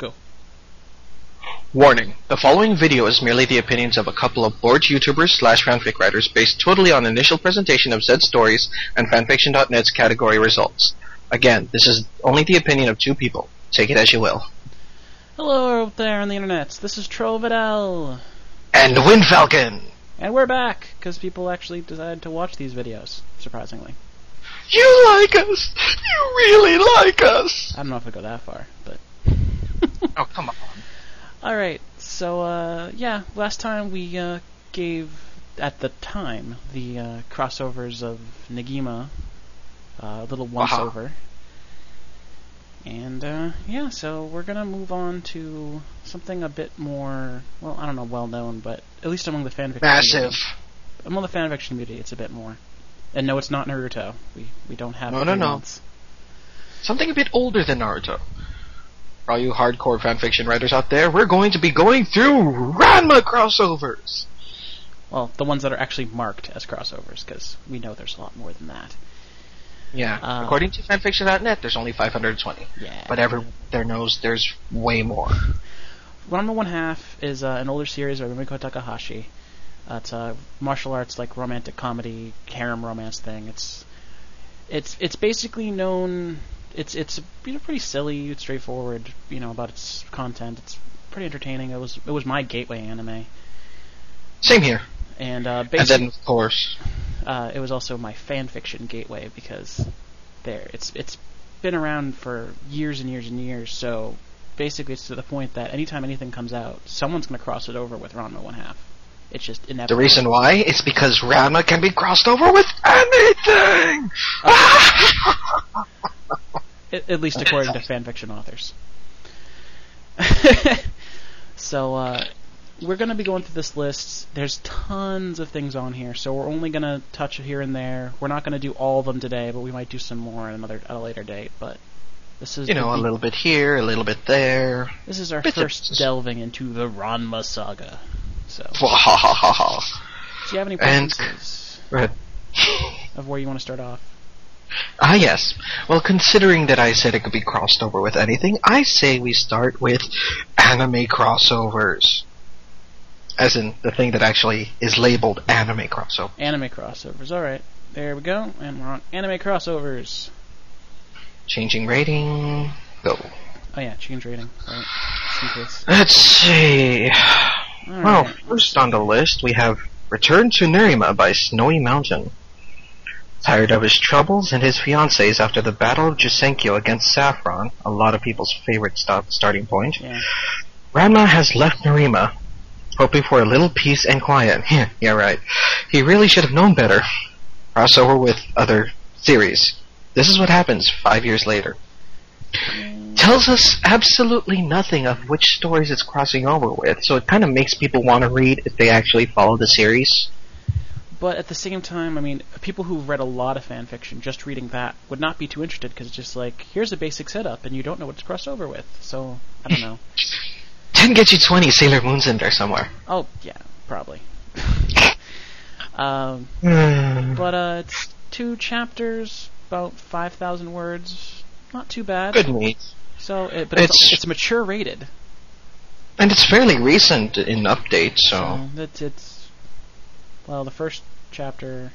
Go. Warning. The following video is merely the opinions of a couple of bored YouTubers / fanfic writers based totally on initial presentation of said stories and fanfiction.net's category results. Again, this is only the opinion of two people. Take it as you will. Hello out there on the internet. This is TrowaVidel. And Windfalcon! And we're back, because people actually decided to watch these videos, surprisingly. You like us! You really like us! I don't know if I go that far, but... Oh, come on. Alright, so, yeah, last time we gave, at the time, the crossovers of Negima a little once-over. And, yeah, so we're gonna move on to something a bit more, well, I don't know, well-known, but at least among the fanfiction Massive. community. Among the fanfiction community, it's a bit more. And no, it's not Naruto. We don't have No. Something a bit older than Naruto. For all you hardcore fanfiction writers out there, we're going to be going through Ranma crossovers! Well, the ones that are actually marked as crossovers, because we know there's a lot more than that. Yeah, according to fanfiction.net, there's only 520. Yeah. But everyone there knows there's way more. Ranma 1/2 is an older series by Rumiko Takahashi. It's a martial arts, like, romantic comedy, harem romance thing. It's basically known... It's pretty silly, straightforward, about its content. It's pretty entertaining. It was my gateway anime. Same here. And and then, of course... it was also my fanfiction gateway, because it's been around for years and years and years, so basically it's to the point that anytime anything comes out, someone's going to cross it over with Ranma 1/2. It's just inevitable. The reason why is because Ranma can be crossed over with anything! At least according to fanfiction authors. So, we're going to be going through this list. There's tons of things on here, so we're only going to touch it here and there. We're not going to do all of them today, but we might do some more at a later date. But this is a little bit here, a little bit there. This is our first delving into the Ranma saga. So, do you have any preferences of where you want to start off? Yes. Well, considering that I said it could be crossed over with anything, I say we start with anime crossovers. As in, the thing that actually is labeled anime crossover. Anime crossovers, alright. There we go, and we're on anime crossovers. Changing rating, go. Oh yeah, change rating, right. Just in case. Let's see. All well, right. First on the list, we have Return to Nerima by Snowy Mountain. Tired of his troubles and his fiancées after the Battle of Jusenkyo against Saffron, a lot of people's favorite starting point, Ranma has left Nerima, hoping for a little peace and quiet. Yeah, right. He really should have known better. Crossover with other series. This is what happens 5 years later. Tells us absolutely nothing of which stories it's crossing over with, so it kind of makes people want to read if they actually follow the series. But at the same time, I mean, people who've read a lot of fanfiction, just reading that, would not be too interested, because it's just like, here's a basic setup, and you don't know what it's crossed over with, so, I don't know. 10 get you 20 Sailor Moon's in there somewhere. Oh, yeah, probably. But, it's 2 chapters, about 5,000 words, not too bad. Good meat. So, but it's mature rated. And it's fairly recent in update, so... Well, the first chapter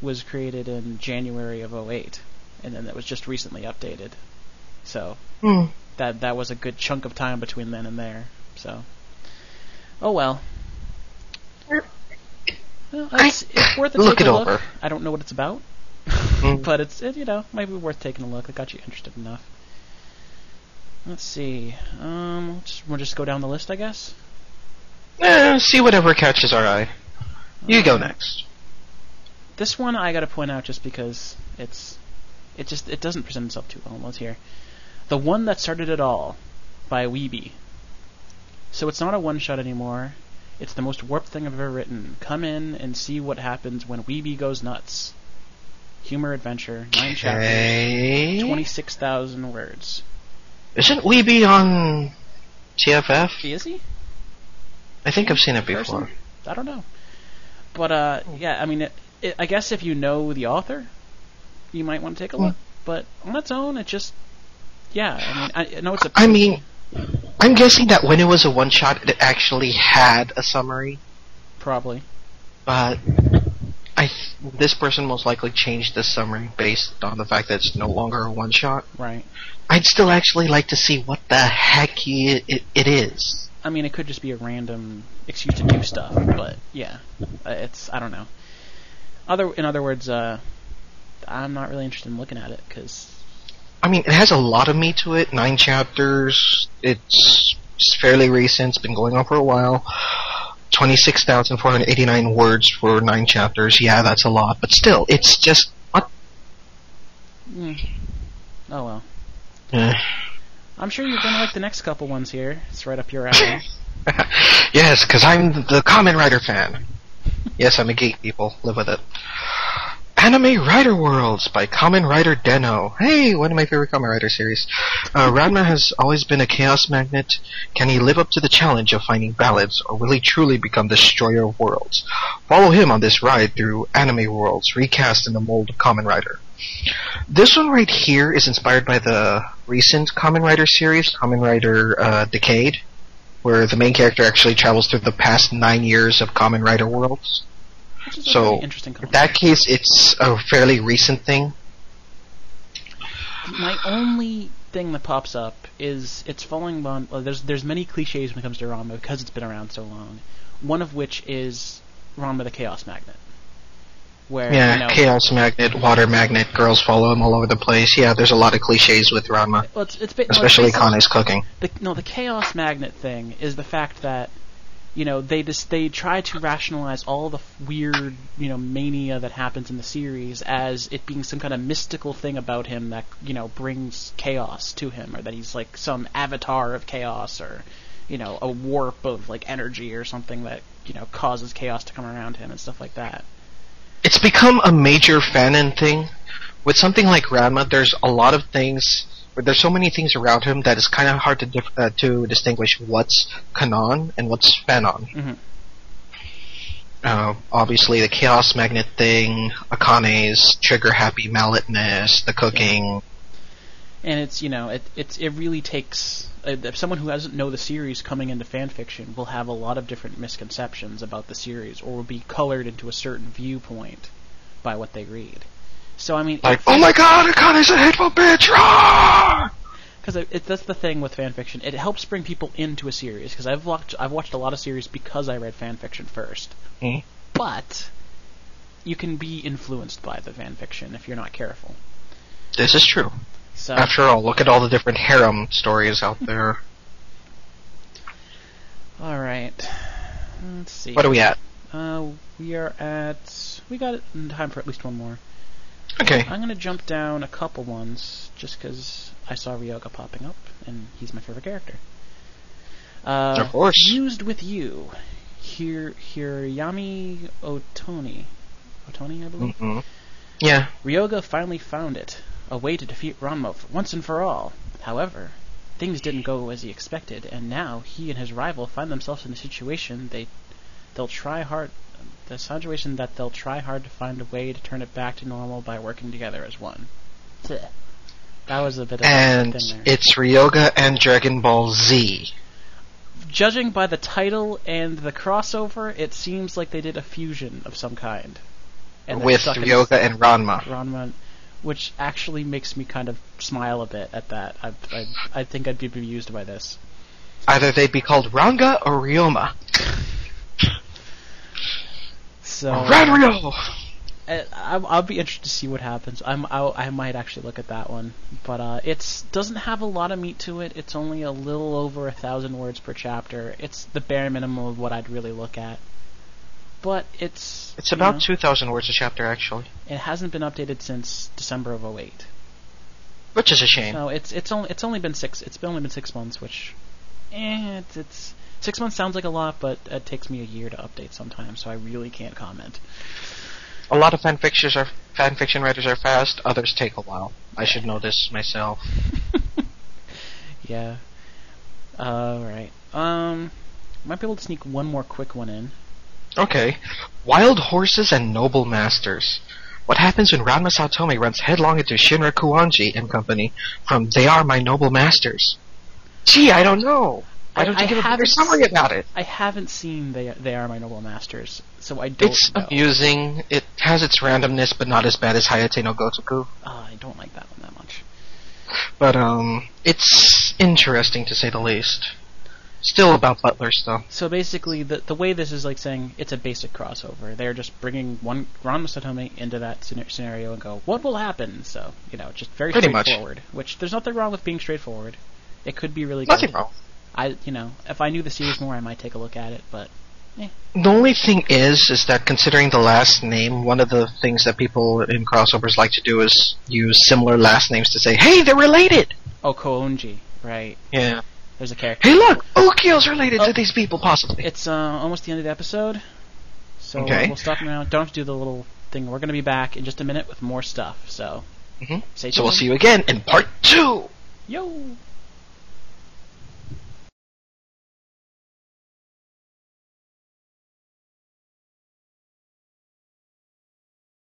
was created in January of 2008, and then that was just recently updated. So, that was a good chunk of time between then and there. So, oh well. It's worth a look take it a look. over. I don't know what it's about, but it's might be worth taking a look. It got you interested enough. Let's see. We'll just go down the list, I guess. See whatever catches our eye. You go next. This one I gotta point out just because it doesn't present itself too well. Let's hear. The One That Started It All by Weeby. So it's not a one-shot anymore. It's the most warped thing I've ever written. Come in and see what happens when Weeby goes nuts. Humor adventure, 9 chapters, 26,000 words. Isn't Weeby on TFF? Is he? I think I've seen it before. Person? I don't know. But, yeah, I mean, I guess if you know the author, you might want to take a look. But on its own, it just... Yeah, I mean, I know it's a... I'm guessing that when it was a one-shot, it actually had a summary. Probably. But this person most likely changed the summary based on the fact that it's no longer a one-shot. Right. I'd still actually like to see what the heck it is. I mean, it could just be a random excuse to do stuff, but yeah, I don't know. In other words, I'm not really interested in looking at it, because... I mean, it has a lot of meat to it, 9 chapters, it's fairly recent, it's been going on for a while, 26,489 words for 9 chapters, yeah, that's a lot, but still, it's just... What? Oh well. I'm sure you're gonna like the next couple ones here. It's right up your alley. Yes, because I'm the Kamen Rider fan. Yes, I'm a geek, people. Live with it. Anime Rider Worlds by Kamen Rider Denno. Hey, one of my favorite Kamen Rider series. Ranma has always been a chaos magnet. Can he live up to the challenge of finding balance, or will he truly become the destroyer of worlds? Follow him on this ride through Anime Worlds, recast in the mold of Kamen Rider. This one right here is inspired by the recent Kamen Rider series, Kamen Rider Decade, where the main character actually travels through the past 9 years of Kamen Rider Worlds. Which is So, interesting in that case, it's a fairly recent thing. My only thing that pops up is it's following on... Well, there's many cliches when it comes to Ranma because it's been around so long. One of which is Ranma the Chaos Magnet. Where, Chaos Magnet, Water Magnet, girls follow him all over the place. Yeah, there's a lot of cliches with Ranma. Well, especially Kane's cooking. The Chaos Magnet thing is the fact that, they try to rationalize all the weird, mania that happens in the series as it being some kind of mystical thing about him that, brings chaos to him, or that he's like some avatar of chaos, or, a warp of like energy or something that, causes chaos to come around him and stuff like that. It's become a major fanon thing. With something like Ranma, there's a lot of things, there's so many things around him that it's kind of hard to distinguish what's canon and what's fanon. Obviously, the Chaos Magnet thing, Akane's trigger-happy malletness, the cooking. And it's, it really takes... someone who doesn't know the series coming into fanfiction will have a lot of different misconceptions about the series, or will be colored into a certain viewpoint by what they read. So, I mean... Like, oh my god, Akane's a hateful bitch! Because that's the thing with fanfiction. It helps bring people into a series, because I've watched a lot of series because I read fanfiction first. But you can be influenced by the fanfiction if you're not careful. This is true. So, after all, look at all the different harem stories out there. Alright. Let's see. What are we at? We got time for at least one more. Okay. I'm going to jump down a couple ones, just because I saw Ryoga popping up, and he's my favorite character. Of course. Used with you. Hirayami Otoni. Otoni, I believe? Yeah. Ryoga finally found it. A way to defeat Ranma once and for all. However, things didn't go as he expected, and now he and his rival find themselves in a situation they'll try hard to find a way to turn it back to normal by working together as one. That was a bit of a thing there. It's Ryoga and Dragon Ball Z. Judging by the title and the crossover, it seems like they did a fusion of some kind. With Ryoga and Ranma. Which actually makes me kind of smile a bit at that. I think I'd be bemused by this. Either they'd be called Ranga or Ryoma. So Ranryo! I'll be interested to see what happens. I might actually look at that one, but it doesn't have a lot of meat to it. It's only a little over 1,000 words per chapter. It's the bare minimum of what I'd really look at. But it's about 2,000 words a chapter, actually. It hasn't been updated since December of 2008. Which is a shame. So it's only been 6 months, which it's 6 months sounds like a lot, but it takes me a year to update sometimes, so I really can't comment. A lot of fanfiction writers are fast, others take a while. I should know this myself. Yeah. Alright. Might be able to sneak one more quick one in. Okay. Wild Horses and Noble Masters. What happens when Ranma Satomi runs headlong into Shinra Kuwanji and company from They Are My Noble Masters? Gee, I don't know. Why don't you give a better haven't summary about it? I haven't seen They Are My Noble Masters, so I don't It's know. amusing. It has its randomness, but not as bad as Hayate no Gotoku. I don't like that one that much. But, it's interesting to say the least. Still about butlers, though. So basically, the way this is like saying it's a basic crossover. They're just bringing one Ranma Satomi into that scenario and go, what will happen? So, just very Pretty straightforward. Which, there's nothing wrong with being straightforward. It could be really Nothing good. wrong. If I knew the series more, I might take a look at it, but The only thing is that considering the last name, one of the things that people in crossovers like to do is use similar last names to say, hey, they're related! Oh, Koonji, right. Yeah. There's a character. Hey, look! Okio's related to these people, possibly. It's almost the end of the episode, so Okay. We'll stop around. Don't have to do the little thing. We're going to be back in just a minute with more stuff, so stay tuned. So we'll see you again in part 2! Yo!